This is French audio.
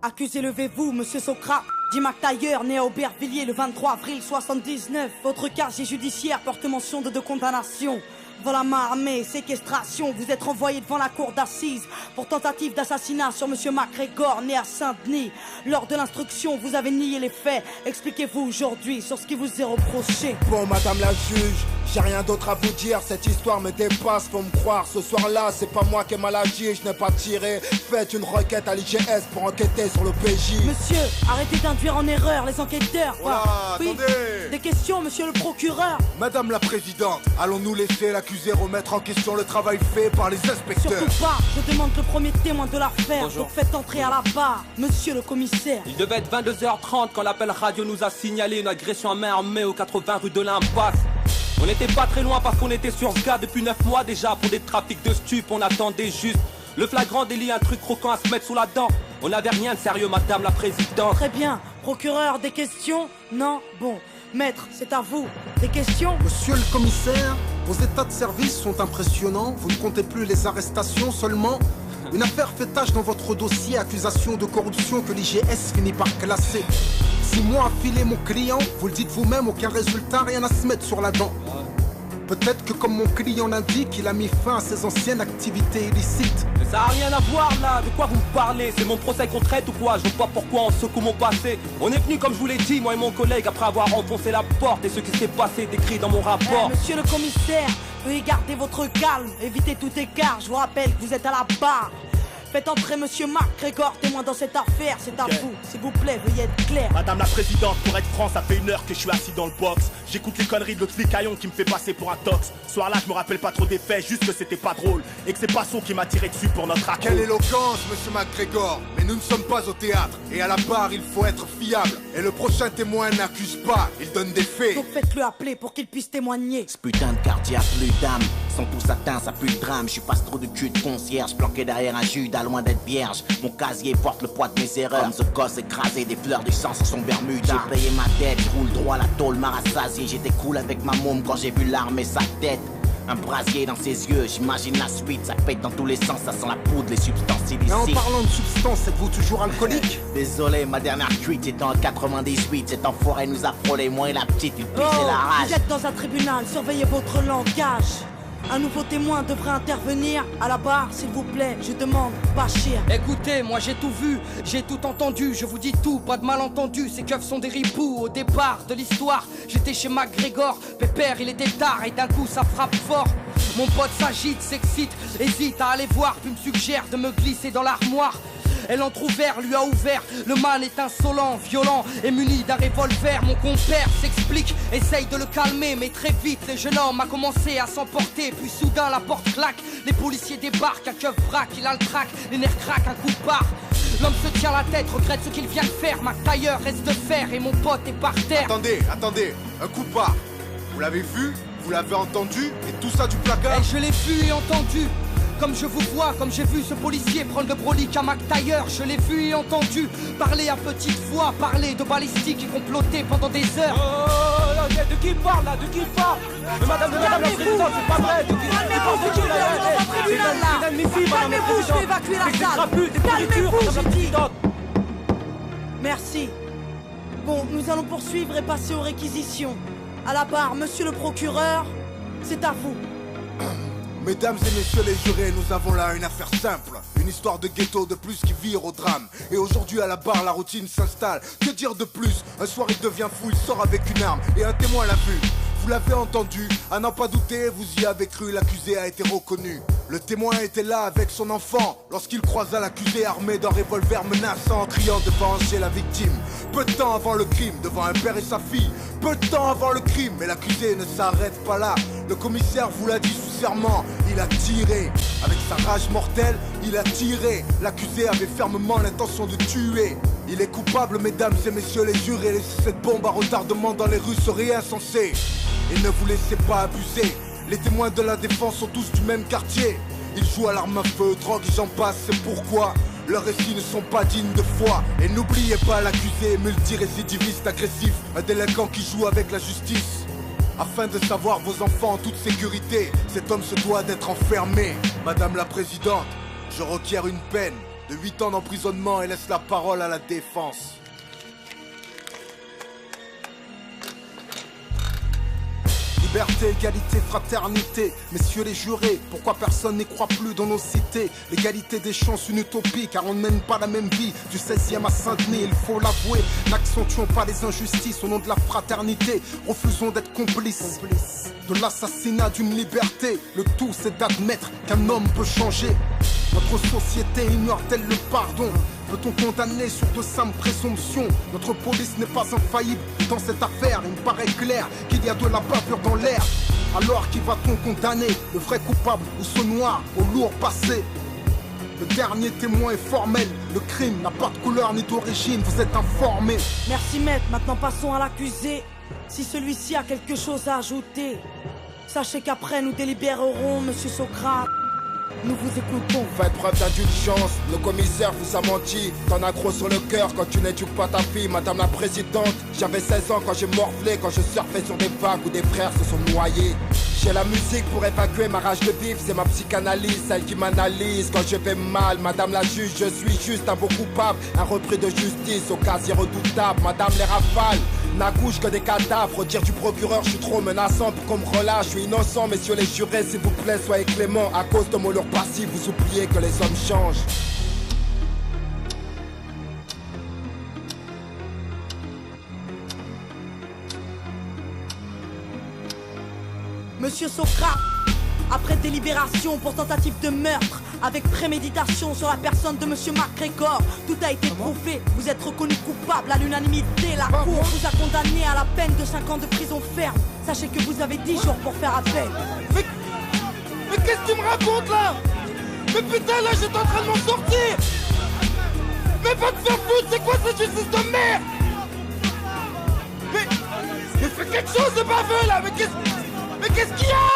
Accusé, levez-vous, monsieur Socrate. Dit McTayer, né à Aubervilliers le 23 avril 79. Votre casier judiciaire porte mention de 2 condamnations. Devant la main armée, séquestration, vous êtes renvoyé devant la cour d'assises pour tentative d'assassinat sur monsieur MacGregor, né à Saint-Denis. Lors de l'instruction, vous avez nié les faits. Expliquez-vous aujourd'hui sur ce qui vous est reproché. Bon, madame la juge, j'ai rien d'autre à vous dire, cette histoire me dépasse, faut me croire. Ce soir-là, c'est pas moi qui ai mal agi, je n'ai pas tiré. Faites une requête à l'IGS pour enquêter sur le PJ. Monsieur, arrêtez d'induire en erreur les enquêteurs. Voilà, oui, attendez. des questions, monsieur le procureur. Madame la présidente, allons-nous laisser l'accusé remettre en question le travail fait par les inspecteurs? Surtout pas, je demande le premier témoin de l'affaire. Bonjour. Donc faites entrer à la barre, monsieur le commissaire. Il devait être 22h30 quand l'appel radio nous a signalé une agression à main armée au 80 rue de l'Impasse. On n'était pas très loin parce qu'on était sur ce gars depuis 9 mois déjà. Pour des trafics de stupes, on attendait juste le flagrant délit, un truc croquant à se mettre sous la dent. On n'avait rien de sérieux, madame la présidente. Très bien, procureur, des questions? Non? Bon, maître, c'est à vous. Des questions? Monsieur le commissaire, vos états de service sont impressionnants. Vous ne comptez plus les arrestations seulement. Une affaire fait tache dans votre dossier, accusation de corruption que l'IGS finit par classer. 6 mois à filer mon client, vous le dites vous-même, aucun résultat, rien à se mettre sur la dent. Peut-être que comme mon client l'indique, il a mis fin à ses anciennes activités illicites. Mais ça a rien à voir là, de quoi vous me parlez? C'est mon procès qu'on traite ou quoi? Je vois pas pourquoi on secoue mon passé. On est venu comme je vous l'ai dit, moi et mon collègue, après avoir enfoncé la porte. Et ce qui s'est passé est écrit dans mon rapport. Monsieur le commissaire, veuillez garder votre calme, évitez tout écart. Je vous rappelle que vous êtes à la barre. Faites entrer monsieur MacGregor, témoin dans cette affaire, c'est à vous. S'il vous plaît, veuillez être clair. Madame la présidente, pour être franc, ça fait 1 heure que je suis assis dans le box. J'écoute les conneries de l'autre flicaillon qui me fait passer pour un tox. Ce soir-là, je me rappelle pas trop des faits, juste que c'était pas drôle. Et que c'est Passon qui m'a tiré dessus pour notre accord. Quelle éloquence, monsieur MacGregor. Mais nous ne sommes pas au théâtre. Et à la barre, il faut être fiable. Et le prochain témoin n'accuse pas, il donne des faits. Donc faites-le appeler pour qu'il puisse témoigner. Ce putain de quartier a plus d'âme. Sont tous atteints, ça pue le drame. Je suis pas trop de cul de concierge, planqué derrière un Judas, loin d'être vierge. Mon casier porte le poids de mes erreurs. Comme ce gosse écrasé, des fleurs du sang sur son bermuda. J'ai payé ma dette, je roule droit, la tôle m'a rassasié. J'étais cool avec ma môme quand j'ai vu l'arme et sa tête. Un brasier dans ses yeux, j'imagine la suite. Ça pète dans tous les sens, ça sent la poudre, les substances illicites. Mais en parlant de substances, êtes-vous toujours alcoolique? Désolé, ma dernière cuite était en 98. Cet enfoiré nous a frôlé, moi et la petite, il pissait la rage. Vous êtes dans un tribunal, surveillez votre langage. Un nouveau témoin devrait intervenir. À la barre, s'il vous plaît, je demande, Bachir. Écoutez, moi j'ai tout vu, j'ai tout entendu, je vous dis tout, pas de malentendu, ces keufs sont des ripoux. Au départ de l'histoire, j'étais chez MacGregor, pépère il était tard et d'un coup ça frappe fort. Mon pote s'agite, s'excite, hésite à aller voir, puis me suggère de me glisser dans l'armoire. Elle entrouvert, lui a ouvert, le man est insolent, violent et muni d'un revolver. Mon compère s'explique, essaye de le calmer, mais très vite le jeune homme a commencé à s'emporter. Puis soudain la porte claque, les policiers débarquent, un keuf braque, il a le trac, les nerfs craquent, un coup de barre. L'homme se tient la tête, regrette ce qu'il vient de faire. MacTayer reste de fer et mon pote est par terre. Attendez, un coup de barre. Vous l'avez vu? Vous l'avez entendu? Et tout ça du placard? Et je l'ai vu et entendu. Comme je vous vois, comme j'ai vu ce policier prendre le brolic à MacTayer. Je l'ai vu et entendu parler à petite voix, parler de balistique et comploter pendant des heures. Oh, de qui parle là? De qui parle? Mais madame la présidente, c'est pas vrai. Calmez-vous, je vais évacuer la salle. Calmez-vous, j'ai dit. Merci. Bon, nous allons poursuivre et passer aux réquisitions. À la barre, monsieur le procureur, c'est à vous. Mesdames et messieurs les jurés, nous avons là une affaire simple. Une histoire de ghetto de plus qui vire au drame. Et aujourd'hui à la barre, la routine s'installe. Que dire de plus? Un soir il devient fou, il sort avec une arme et un témoin l'a vu. Vous l'avez entendu, à n'en pas douter, vous y avez cru, l'accusé a été reconnu. Le témoin était là avec son enfant lorsqu'il croisa l'accusé armé d'un revolver menaçant en criant de venger la victime. Peu de temps avant le crime, devant un père et sa fille. Peu de temps avant le crime, mais l'accusé ne s'arrête pas là. Le commissaire vous l'a dit sous serment, il a tiré. Avec sa rage mortelle, il a tiré. L'accusé avait fermement l'intention de tuer. Il est coupable, mesdames et messieurs les jurés. Laisser cette bombe à retardement dans les rues serait insensé. Et ne vous laissez pas abuser. Les témoins de la défense sont tous du même quartier. Ils jouent à l'arme à feu, drogue et j'en passe, c'est pourquoi leurs récits ne sont pas dignes de foi. Et n'oubliez pas l'accusé, multirécidiviste agressif, un délinquant qui joue avec la justice. Afin de savoir vos enfants en toute sécurité, cet homme se doit d'être enfermé. Madame la présidente, je requiers une peine de 8 ans d'emprisonnement et laisse la parole à la défense. Liberté, égalité, fraternité, messieurs les jurés, pourquoi personne n'y croit plus dans nos cités? L'égalité des chances, une utopie, car on ne mène pas la même vie. Du 16e à Saint-Denis, il faut l'avouer, n'accentuons pas les injustices au nom de la fraternité. Refusons d'être complices de l'assassinat d'une liberté. Le tout c'est d'admettre qu'un homme peut changer. Notre société ignore-t-elle le pardon? Peut-on condamner sur de simples présomptions? Notre police n'est pas infaillible dans cette affaire. Il me paraît clair qu'il y a de la bavure dans l'air. Alors qui va-t-on condamner? Le vrai coupable ou ce noir au lourd passé? Le dernier témoin est formel. Le crime n'a pas de couleur ni d'origine. Vous êtes informés. Merci maître, maintenant passons à l'accusé. Si celui-ci a quelque chose à ajouter, sachez qu'après nous délibérerons, monsieur Socrate. Nous vous écoutons. Faites preuve d'indulgence, le commissaire vous a menti. T'en as gros sur le cœur quand tu n'éduques pas ta fille, madame la présidente. J'avais 16 ans quand j'ai morflé, quand je surfais sur des vagues où des frères se sont noyés. J'ai la musique pour évacuer ma rage de vivre, c'est ma psychanalyse, celle qui m'analyse quand je vais mal. Madame la juge, je suis juste un beau coupable, un repris de justice au casier redoutable. Madame les rafales n'accouchent que des cadavres. Dire du procureur, je suis trop menaçant pour qu'on me relâche. Je suis innocent, messieurs les jurés, s'il vous plaît, soyez clément. À cause de mon lourd passif, vous oubliez que les hommes changent. Monsieur Socrate, après délibération pour tentative de meurtre avec préméditation sur la personne de monsieur MacGregor, tout a été prouvé, vous êtes reconnu coupable à l'unanimité. La cour vous a condamné à la peine de 5 ans de prison ferme. Sachez que vous avez 10 jours pour faire appel. Mais qu'est-ce que tu me racontes là? Mais putain, là j'étais en train de m'en sortir. Mais va te faire foutre, c'est quoi cette justice de merde? Mais fais quelque chose de baveux là. Mais qu'est-ce qu'il y a?